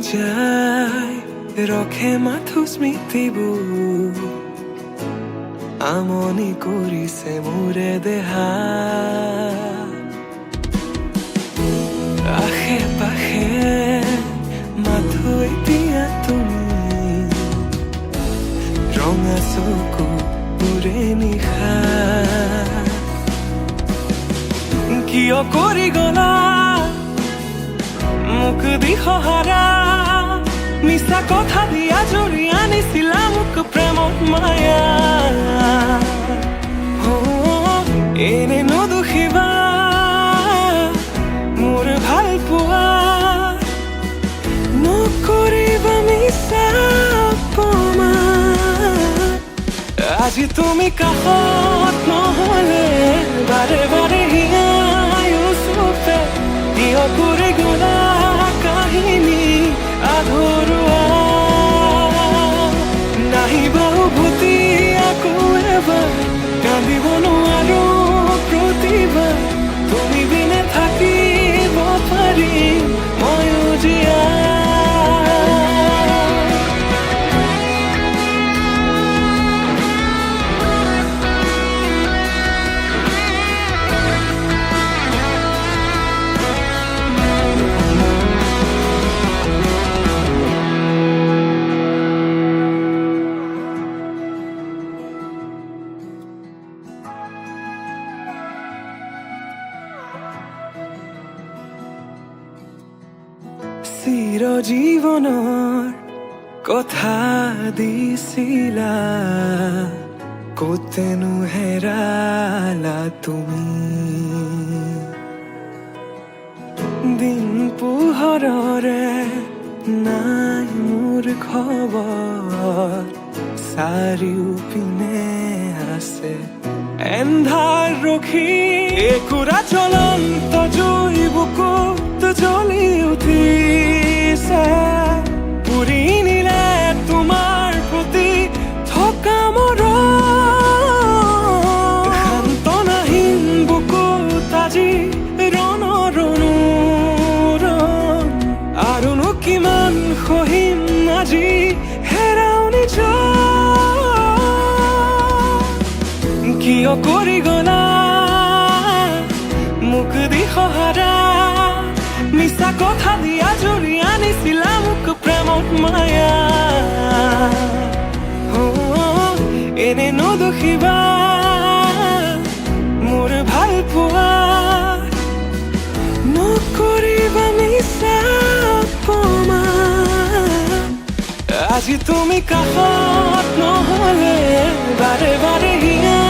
যায় ৰখে মাথো স্মৃতিবোৰ আমনি কৰিছে মোৰে দেহা আশে পাশে মাথো এতিয়া তুমি ৰঙা চকু মোৰে নিশা কিয় কৰি গলা মোক দিশহাৰা মিছা কথা দিয়া জুৰি আনিছিলা মোক প্ৰেমত মায়া এনে নদুখিবা মোৰ ভাল পোৱা নকৰিবা মিছা অপমান আজি তুমি কাষত নহলে বাৰে বাৰে হিয়াই ওচৰতে কিয় কৰি গলা কাহিনী আধৰুৱা নাহিবা উভতি আকৌ এবাৰ কান্দিব নোৱাৰো প্ৰতিভা তুমি বিনে থাকিব পাৰিম ময়ো জীয়া চিৰজীৱনৰ কথা দিছিলা ক'তেনো হেৰালা তুমি দিন পোহৰৰে নাই মোৰ খবৰ চাৰিওপিনে আছে এন্ধাৰ ৰখি একুৰা জ্বলন্ত জুই বুকুত জ্বলি উঠিছে পুৰি নিলে তোমাৰ প্ৰতি থকা মৰম সান্তনাহীন বুকুত আজি ৰণৰণুৰণ আৰুনো কিমান সহিম আজি হেৰাও নিজৰ কিয় কৰি গলা মোক দিশহাৰা মিছা কথা দিয়া জুৰি আনিছিলা মোক প্ৰেমত মায়া এনে নদুখিবা মোৰ ভাল পোৱা নকৰিবা মিছা অপমান আজি তুমি কাষত নহলে বাৰে বাৰে হিয়া